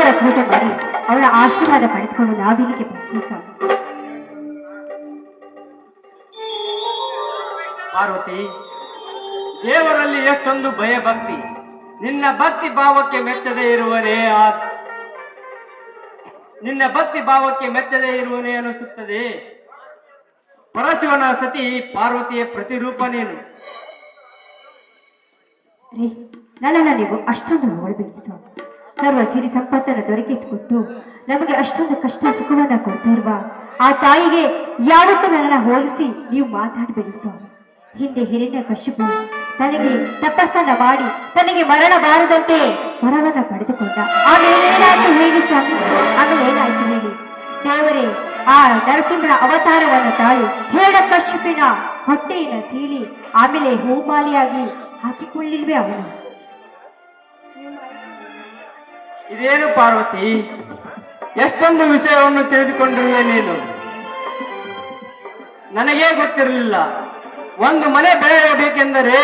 ದೇವರ ಪೂಜೆ ಮಾಡಿ ಅವರ ಆಶೀರ್ವಾದ ಪಡೆದುಕೊಂಡು ನಾವಿಲ್ಲಿಗೆ ಬರ್ತೀವಿ ಸ್ವಾಮಿ. ಪಾರ್ವತಿ, ದೇವರಲ್ಲಿ ಎಷ್ಟೊಂದು ಭಯ ಭಕ್ತಿ. ನಿನ್ನ ಭಕ್ತಿ ಭಾವಕ್ಕೆ ಮೆಚ್ಚದೇ ಇರುವನೇ ಅನಿಸುತ್ತದೆ. ಪರಶಿವನ ಸತಿ ಪಾರ್ವತಿಯ ಪ್ರತಿರೂಪ ನೀನು. ರೀ, ನನ್ನನ್ನು ನೀವು ಅಷ್ಟೊಂದು ನೋಡಬೇಕು ಸ್ವಾಮಿ. ಸರ್ವ ಸಿರಿ ಸಂಪತ್ತನ್ನು ದೊರಕಿಸಿಕೊಟ್ಟು ನಮಗೆ ಅಷ್ಟೊಂದು ಕಷ್ಟ ಸುಖವನ್ನ ಕೊಡ್ತಾ ಇರುವ ಆ ತಾಯಿಗೆ ಯಾವತ್ತೂ ನನ್ನನ್ನು ಹೋಲಿಸಿ ನೀವು ಮಾತಾಡಬೇಡಿ ಸ್ವಾಮಿ. ಹಿಂದೆ ಹಿರಣ್ಯ ಕಶ್ಯಪು ತನಗೆ ತಪಸ್ಸನ್ನ ಮಾಡಿ ತನಗೆ ಮರಣ ಬಾರದಂತೆ ವರವನ್ನ ಪಡೆದುಕೊಂಡ. ಆಮೇಲೆ ಏನಾಯ್ತು ಹೇಳಿ ಸ್ವಾಮಿ? ಆಮೇಲೆ ಏನಾಯ್ತು ಹೇಳಿ? ದೇವರೇ ಆ ನರಸಿಂಹನ ಅವತಾರವನ್ನು ತಾಳಿ ಹಿರಣ್ಯ ಕಶ್ಯಪಿನ ಹೊಟ್ಟೆಯನ್ನು ತೀಳಿ ಆಮೇಲೆ ಹೂಮಾಲಿಯಾಗಿ ಹಾಕಿಕೊಳ್ಳಿಲ್ವೇ ಅವನು? ಇದೇನು ಪಾರ್ವತಿ, ಎಷ್ಟೊಂದು ವಿಷಯವನ್ನು ತಿಳಿದುಕೊಂಡಿರುವೆ ನೀನು. ನನಗೇ ಗೊತ್ತಿರಲಿಲ್ಲ. ಒಂದು ಮನೆ ಬೆಳೆಯಬೇಕೆಂದರೆ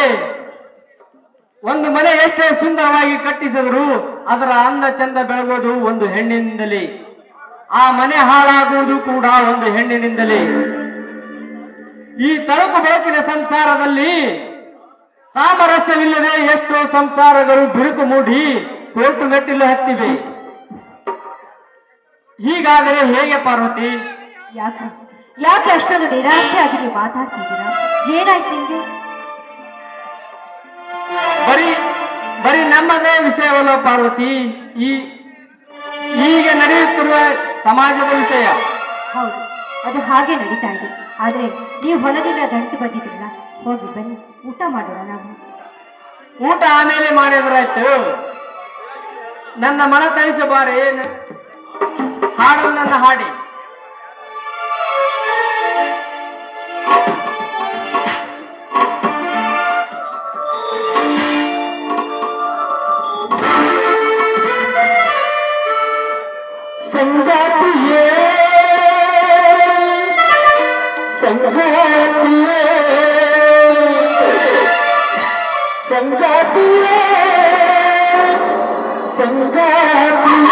ಒಂದು ಮನೆ ಎಷ್ಟೇ ಸುಂದರವಾಗಿ ಕಟ್ಟಿಸಿದರೂ ಅದರ ಅಂದ ಚಂದ ಬೆಳಗೋದು ಒಂದು ಹೆಣ್ಣಿನಿಂದಲೇ. ಆ ಮನೆ ಹಾಳಾಗುವುದು ಕೂಡ ಒಂದು ಹೆಣ್ಣಿನಿಂದಲೇ. ಈ ತಳಕು ಬೆಳಕಿನ ಸಂಸಾರದಲ್ಲಿ ಸಾಮರಸ್ಯವಿಲ್ಲದೆ ಎಷ್ಟೋ ಸಂಸಾರಗಳು ಬಿರುಕು ಮೂಡಿ ಕೋಟು ಮೆಟ್ಟಿಲು ಹತ್ತಿವೆ. ಹೀಗಾದರೆ ಹೇಗೆ ಪಾರ್ವತಿ? ಯಾಕೆ ಅಷ್ಟೊಂದು ನಿರಾಶೆ ಆಗಿ ಮಾತಾಡ್ತಿದ್ದೀರಾ? ಏನಾಯ್ತು ನಿಮ್ಗೆ? ಬರೀ ನಮ್ಮದೇ ವಿಷಯವಲ್ಲ ಪಾರ್ವತಿ, ಈಗ ನಡೆಯುತ್ತಿರುವ ಸಮಾಜದ ವಿಷಯ. ಹೌದು, ಅದು ಹಾಗೆ ನಡೀತಾ ಇದೆ. ಆದ್ರೆ ನೀವು ಹೊಲದಿಂದ ದಂಟು ಬಂದಿದ್ರಲ್ಲ, ಹೋಗಿ ಬನ್ನಿ, ಊಟ ಮಾಡೋಣ. ನಾವು ಊಟ ಆಮೇಲೆ ಮಾಡಿದ್ರಾಯ್ತು. ನನ್ನ ಮನ ತಣಿಸಬಾರೆ, ಹಾಡನ್ನ ಹಾಡಿ. ಸಂಗಾತಿಯೇ ಸಂಗಾತಿಯೇ ಸಂಗಾತಿಯೇ ಸಂಗಾತಿಯೇ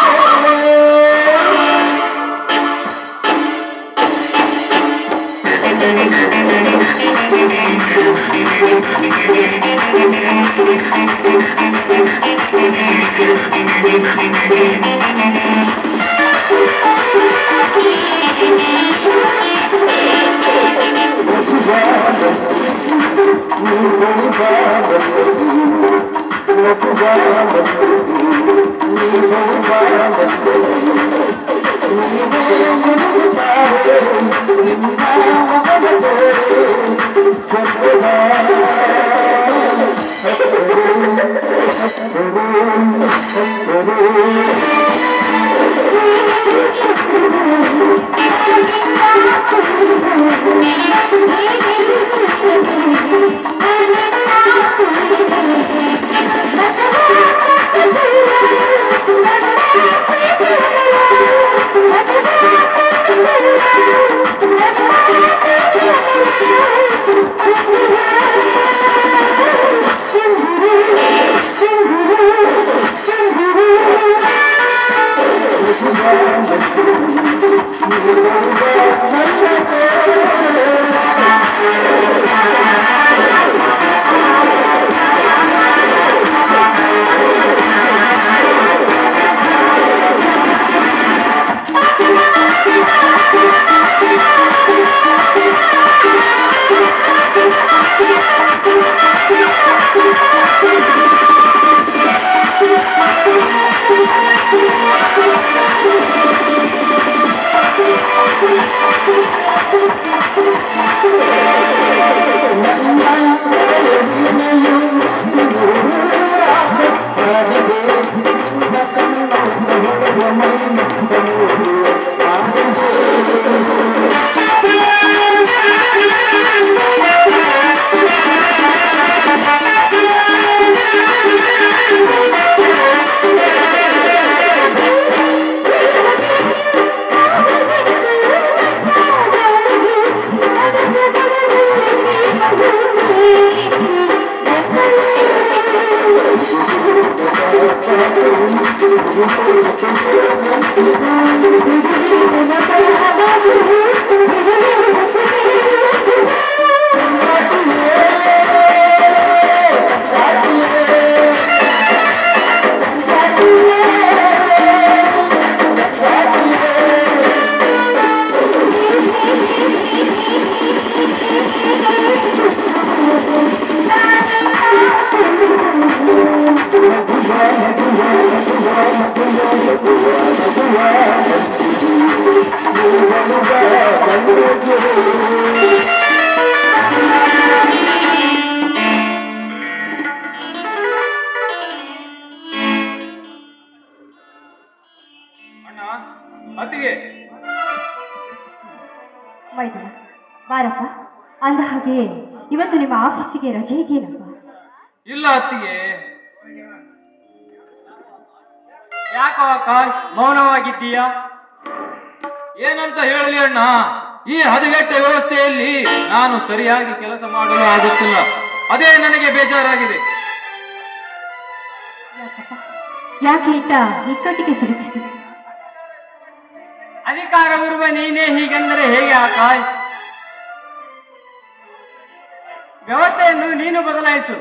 ಅತ್ತಿಗೆ ಮೈದನ ಬಾರಪ್ಪ. ಅಂದ ಹಾಗೆ ಇವತ್ತು ನಿಮ್ಮ ಆಫೀಸಿಗೆ ರಜೆ ಇದೆಯೇನಪ್ಪ? ಇಲ್ಲ ಅತ್ತಿಗೆ. ಯಾಕೋ ಅಕ್ಕ ಮೌನವಾಗಿದ್ದೀಯಾ? ಏನಂತ ಹೇಳಲಿ ಅಣ್ಣ, ಈ ಹದಗೆಟ್ಟ ವ್ಯವಸ್ಥೆಯಲ್ಲಿ ನಾನು ಸರಿಯಾಗಿ ಕೆಲಸ ಮಾಡಲು ಆಗುತ್ತಿಲ್ಲ. ಅದೇ ನನಗೆ ಬೇಜಾರಾಗಿದೆ. ಯಾಕಪ್ಪ, ಯಾಕೆ ಈತ ಇಕ್ಕಟ್ಟಿಗೆ ಸಿಲುಕಿಸ್ತೀನಿ? ಅಧಿಕಾರವಿರುವ ನೀನೇ ಹೀಗೆಂದರೆ ಹೇಗೆ ಆಕಾಶ್? ವ್ಯವಸ್ಥೆಯನ್ನು ನೀನು ಬದಲಾಯಿಸು.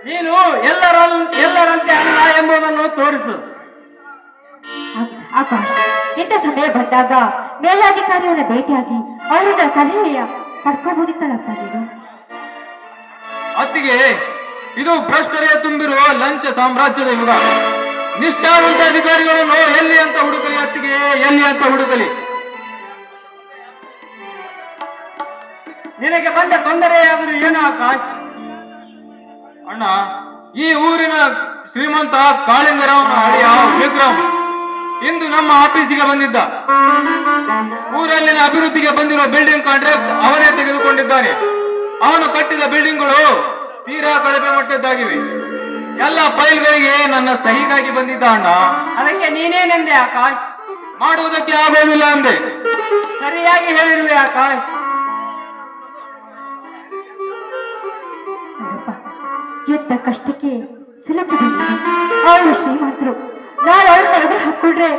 ನೀನು ಎಲ್ಲರಂತೆ ಅಲ್ಲ ಎಂಬುದನ್ನು ತೋರಿಸು. ಆಕಾಶ್, ಇಂಥ ಸಮಯ ಬಂದಾಗ ಮೇಲಾಧಿಕಾರಿಯವನ್ನ ಭೇಟಿಯಾಗಿ ಅವರಿಂದ ಸಲಹೆಯ ಪಡ್ಕೋಬಹುದಿತ್ತಲ್ಲಪ್ಪ ನೀನು. ಅತ್ತಿಗೆ, ಇದು ಭ್ರಷ್ಟರೇ ತುಂಬಿರುವ ಲಂಚ ಸಾಮ್ರಾಜ್ಯದ ಯುಗ. ನಿಷ್ಠಾವಂತ ಅಧಿಕಾರಿಗಳನ್ನು ಎಲ್ಲಿ ಅಂತ ಹುಡುಕಲಿ ಅತ್ತಿಗೆ, ಎಲ್ಲಿ ಅಂತ ಹುಡುಕಲಿ. ನಿನಗೆ ಬಂದ ತೊಂದರೆಯಾದರೂ ಏನು ಆಕಾಶ್? ಅಣ್ಣ, ಈ ಊರಿನ ಶ್ರೀಮಂತ ಕಾಳಿಂಗರಾವ್ನ ಹಳೆಯ ವಿಕ್ರಮ್ ಇಂದು ನಮ್ಮ ಆಫೀಸಿಗೆ ಬಂದಿದ್ದ. ಊರಲ್ಲಿನ ಅಭಿವೃದ್ಧಿಗೆ ಬಂದಿರುವ ಬಿಲ್ಡಿಂಗ್ ಕಾಂಟ್ರಾಕ್ಟ್ ಅವನೇ ತೆಗೆದುಕೊಂಡಿದ್ದಾನೆ. ಅವನು ಕಟ್ಟಿದ ಬಿಲ್ಡಿಂಗ್ಗಳು ತೀರಾ ಕಳಪೆ ಮಟ್ಟದ್ದಾಗಿವೆ. ಎಲ್ಲ ಫೈಲ್ಗಳಿಗೆ ನನ್ನ ಸಹಿಗಾಗಿ ಬಂದಿದ್ದ ಅಣ್ಣ. ಅದಕ್ಕೆ ನೀನೇನೆಂದೆ ಆಕಾಶ್? ಮಾಡುವುದಕ್ಕೆ ಆಗೋದಿಲ್ಲ ಅಂದೆ. ಸರಿಯಾಗಿ ಹೇಳಿರುವೆ ಆಕಾಶ್. ಎದ್ದ ಕಷ್ಟಕ್ಕೆ ಸಿಲುಕಿದ್ದೀನಿ. ಅವಳು ಶ್ರೀಮಂತರು, ನಾನು ಅವ್ರನ್ನ ಎದುರು ಹಾಕೊಂಡ್ರೆ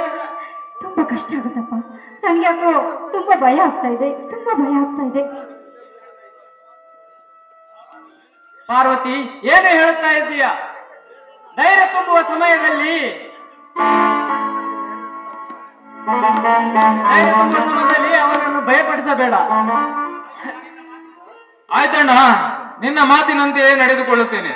ತುಂಬಾ ಕಷ್ಟ ಆಗುತ್ತಪ್ಪ. ನನ್ಗೆ ಯಾಕೋ ತುಂಬಾ ಭಯ ಆಗ್ತಾ ಇದೆ, ತುಂಬಾ ಭಯ ಆಗ್ತಾ ಇದೆ. ಪಾರ್ವತಿ, ಏನು ಹೇಳುತ್ತಾ ಇದ್ದೀಯ? ಧೈರ್ಯ ತುಂಬುವ ಸಮಯದಲ್ಲಿ ಅವನನ್ನು ಭಯಪಡಿಸಬೇಡ. ಆಯ್ತಣ್ಣ, ನಿನ್ನ ಮಾತಿನಂತೆ ನಡೆದುಕೊಳ್ಳುತ್ತೇನೆ.